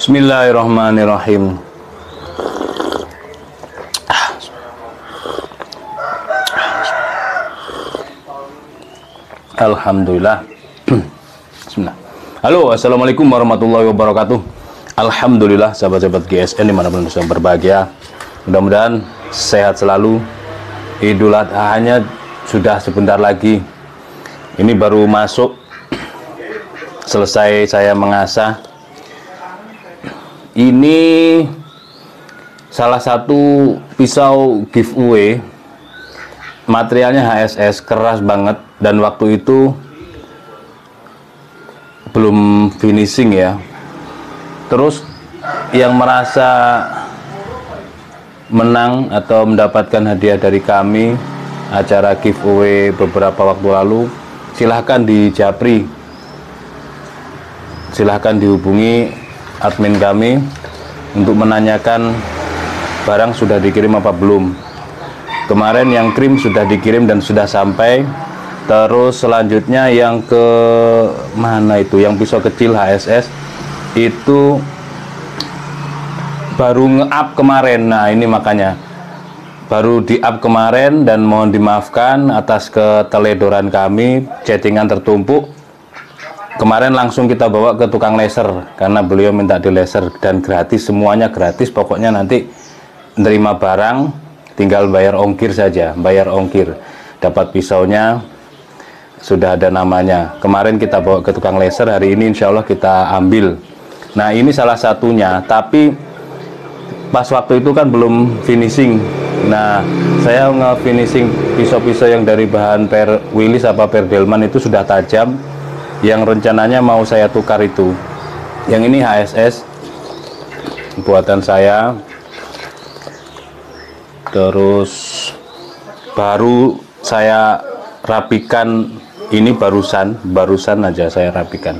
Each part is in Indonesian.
Bismillahirrahmanirrahim. Alhamdulillah. Bismillah. Halo, assalamualaikum warahmatullahi wabarakatuh. Alhamdulillah, sahabat-sahabat GSN dimanapun sedang berbahagia. Mudah-mudahan sehat selalu. Idul Adha hanya sudah sebentar lagi. Ini baru masuk. Selesai saya mengasah. Ini salah satu pisau giveaway. Materialnya HSS, keras banget, dan waktu itu belum finishing ya. Terus yang merasa menang atau mendapatkan hadiah dari kami acara giveaway beberapa waktu lalu, silahkan di Japri, silahkan dihubungi admin kami untuk menanyakan barang sudah dikirim apa belum. Kemarin yang krim sudah dikirim dan sudah sampai. Terus selanjutnya yang ke mana itu, yang pisau kecil HSS itu baru nge-up kemarin. Nah ini makanya baru di-up kemarin, dan mohon dimaafkan atas keteledoran kami, chattingan tertumpuk. Kemarin langsung kita bawa ke tukang laser karena beliau minta di laser, dan gratis, semuanya gratis. Pokoknya nanti nerima barang tinggal bayar ongkir saja, bayar ongkir. Dapat pisaunya sudah ada namanya. Kemarin kita bawa ke tukang laser, hari ini insya Allah kita ambil. Nah ini salah satunya, tapi pas waktu itu kan belum finishing. Nah saya nge-finishing pisau-pisau yang dari bahan per Willis apa per Delman itu sudah tajam, yang rencananya mau saya tukar itu. Yang ini HSS buatan saya. Terus baru saya rapikan, ini barusan aja saya rapikan.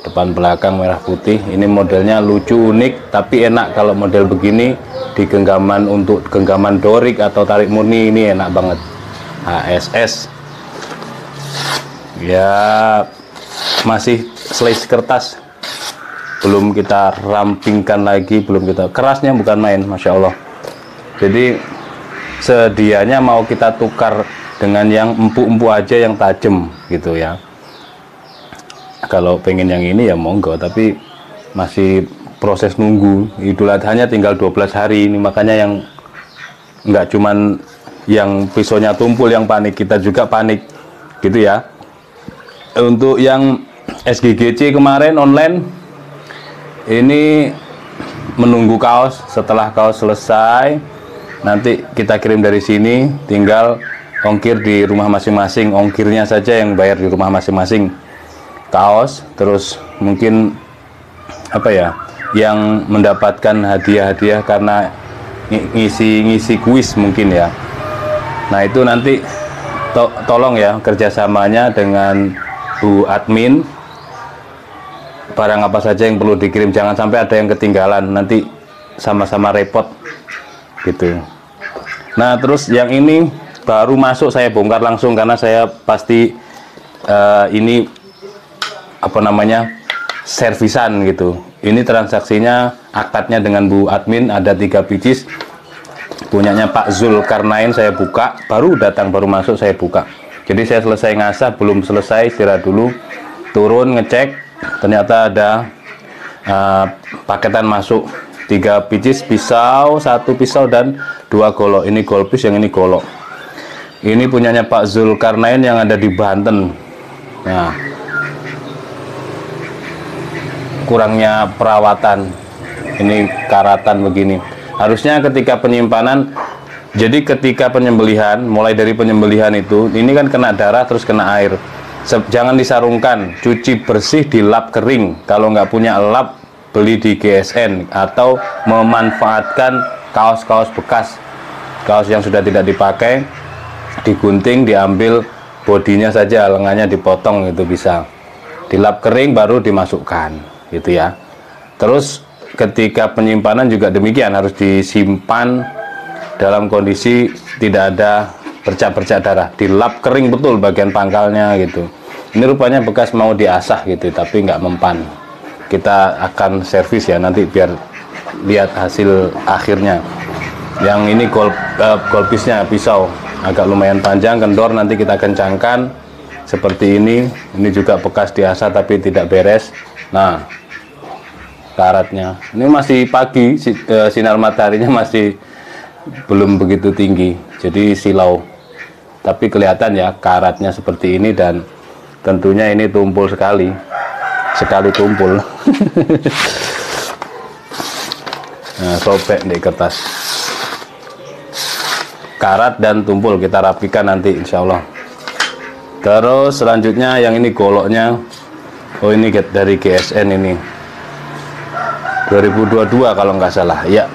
Depan belakang merah putih. Ini modelnya lucu, unik, tapi enak kalau model begini di genggaman, untuk genggaman dorik atau tarik murni ini enak banget. HSS. Ya masih slice kertas, belum kita rampingkan lagi, belum kita, kerasnya bukan main, Masya Allah. Jadi sedianya mau kita tukar dengan yang empuk-empuk aja, yang tajam gitu ya. Kalau pengen yang ini ya monggo, tapi masih proses nunggu. Idul Adhanya tinggal 12 hari ini, makanya yang nggak cuman yang pisaunya tumpul yang panik, kita juga panik gitu ya. Untuk yang SGGC kemarin online, ini menunggu kaos. Setelah kaos selesai, nanti kita kirim dari sini, tinggal ongkir di rumah masing-masing. Ongkirnya saja yang bayar di rumah masing-masing. Kaos, terus mungkin apa ya, yang mendapatkan hadiah-hadiah karena ngisi kuis mungkin ya. Nah itu nanti tolong ya kerjasamanya dengan Bu admin, barang apa saja yang perlu dikirim, jangan sampai ada yang ketinggalan, nanti sama-sama repot gitu. Nah terus yang ini baru masuk, saya bongkar langsung karena saya pasti ini apa namanya, servisan gitu. Ini transaksinya, akadnya dengan Bu admin ada 3 pieces, punyanya Pak Zulkarnain. Saya buka, baru datang, baru masuk saya buka. Jadi saya selesai ngasah, belum selesai, istirahat dulu, turun ngecek, ternyata ada paketan masuk 3 pieces pisau, 1 pisau dan 2 golok. Ini golpis, yang ini golok. Ini punyanya Pak Zulkarnain yang ada di Banten. Nah, kurangnya perawatan, ini karatan begini. Harusnya ketika penyimpanan, jadi ketika penyembelihan, mulai dari penyembelihan itu, ini kan kena darah terus kena air. Jangan disarungkan, cuci bersih, dilap kering. Kalau nggak punya lap, beli di GSN, atau memanfaatkan kaos-kaos bekas, kaos yang sudah tidak dipakai, digunting, diambil bodinya saja, lengannya dipotong, itu bisa. Dilap kering baru dimasukkan, gitu ya. Terus ketika penyimpanan juga demikian, harus disimpan dalam kondisi tidak ada bercak-bercak darah, dilap kering betul bagian pangkalnya gitu. Ini rupanya bekas mau diasah gitu, tapi nggak mempan. kita akan servis ya nanti biar lihat hasil akhirnya. Yang ini golpisnya pisau agak lumayan panjang, kendor, nanti kita kencangkan seperti ini. Ini juga bekas diasah tapi tidak beres. Nah, karatnya ini masih pagi, sinar mataharinya masih belum begitu tinggi, jadi silau, tapi kelihatan ya karatnya seperti ini, dan tentunya ini tumpul sekali tumpul. Nah, sobek di kertas, karat dan tumpul kita rapikan nanti insya Allah. Terus selanjutnya yang ini goloknya, oh ini dari GSN, ini 2022 kalau nggak salah ya.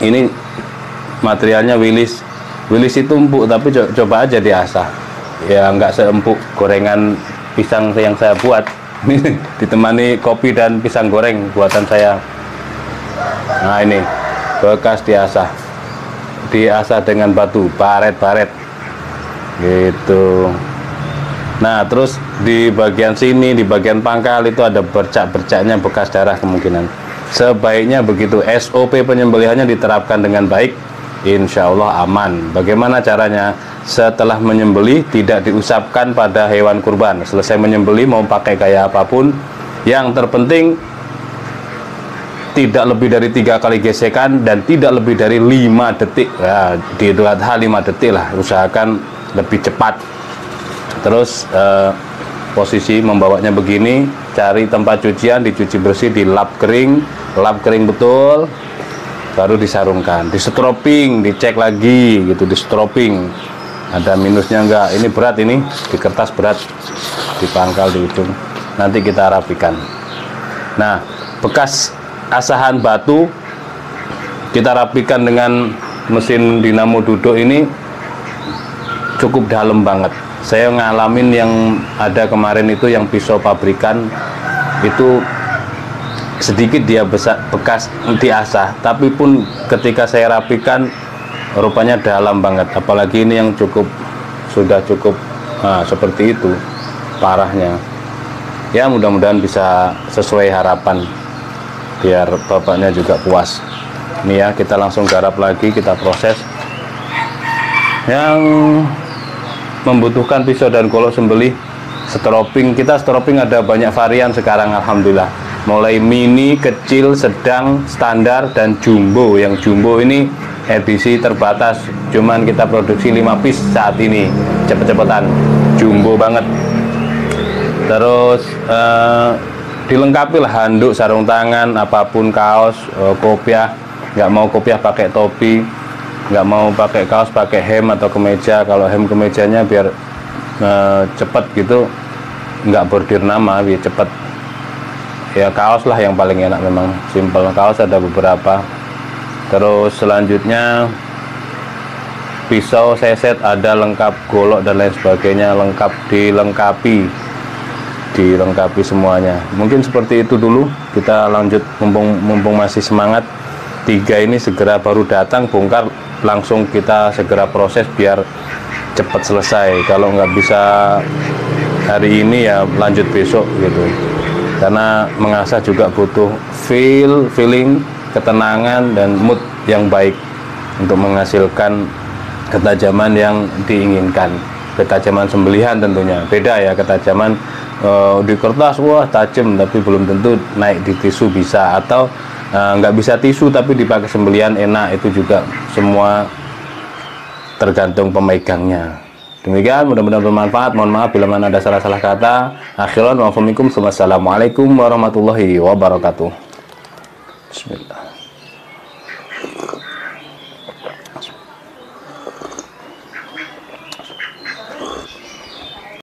Ini materialnya Willis itu empuk, tapi coba aja diasah ya, nggak seempuk gorengan pisang yang saya buat. Ditemani kopi dan pisang goreng buatan saya. Nah, ini bekas diasah dengan batu baret gitu. Nah, terus di bagian sini, di bagian pangkal itu ada bercak-bercaknya bekas darah kemungkinan. Sebaiknya begitu, SOP penyembelihannya diterapkan dengan baik, insya Allah aman. Bagaimana caranya? Setelah menyembelih tidak diusapkan pada hewan kurban. Selesai menyembelih mau pakai gaya apapun, yang terpenting tidak lebih dari 3 kali gesekan dan tidak lebih dari 5 detik ya, di Idul Adha 5 detik lah, usahakan lebih cepat. Terus posisi membawanya begini, cari tempat cucian, dicuci bersih, dilap kering betul, baru disarungkan, di stroping, dicek lagi gitu, di stroping ada minusnya enggak. Ini berat, ini di kertas berat, di pangkal, di ujung, nanti kita rapikan. Nah, bekas asahan batu kita rapikan dengan mesin dinamo duduk ini cukup dalam banget. Saya ngalamin yang ada kemarin itu, yang pisau pabrikan itu sedikit dia bekas diasah, tapi pun ketika saya rapikan rupanya dalam banget. Apalagi ini yang sudah cukup seperti itu parahnya. Ya, mudah-mudahan bisa sesuai harapan, biar bapaknya juga puas. Ini ya, kita langsung garap lagi, kita proses. Yang membutuhkan pisau dan golok sembelih, stroping, kita stroping ada banyak varian sekarang alhamdulillah, mulai mini, kecil, sedang, standar, dan jumbo. Yang jumbo ini edisi terbatas, cuman kita produksi 5 piece saat ini, cepet-cepetan, jumbo banget. Terus dilengkapi lah handuk, sarung tangan, apapun, kaos, kopiah, nggak mau kopiah pakai topi, nggak mau pakai kaos pakai hem atau kemeja. Kalau hem kemejanya biar cepet gitu, nggak bordir nama, biar cepet ya. Kaos lah yang paling enak, memang simple, kaos ada beberapa. Terus selanjutnya pisau seset ada lengkap, golok dan lain sebagainya lengkap, dilengkapi semuanya. Mungkin seperti itu dulu, kita lanjut mumpung masih semangat. 3 ini segera baru datang, bongkar langsung kita segera proses biar cepat selesai. Kalau nggak bisa hari ini ya lanjut besok gitu, karena mengasah juga butuh feeling, ketenangan dan mood yang baik untuk menghasilkan ketajaman yang diinginkan. Ketajaman sembelihan tentunya beda ya, ketajaman di kertas wah tajam, tapi belum tentu naik di tisu bisa, atau nggak bisa tisu tapi dipakai sembelihan enak, itu juga semua tergantung pemegangnya. Demikian, mudah-mudahan bermanfaat. Mohon maaf bila mana ada salah-salah kata. Akhiran wa afaminkum. Wassalamualaikum warahmatullahi wabarakatuh. Bismillah.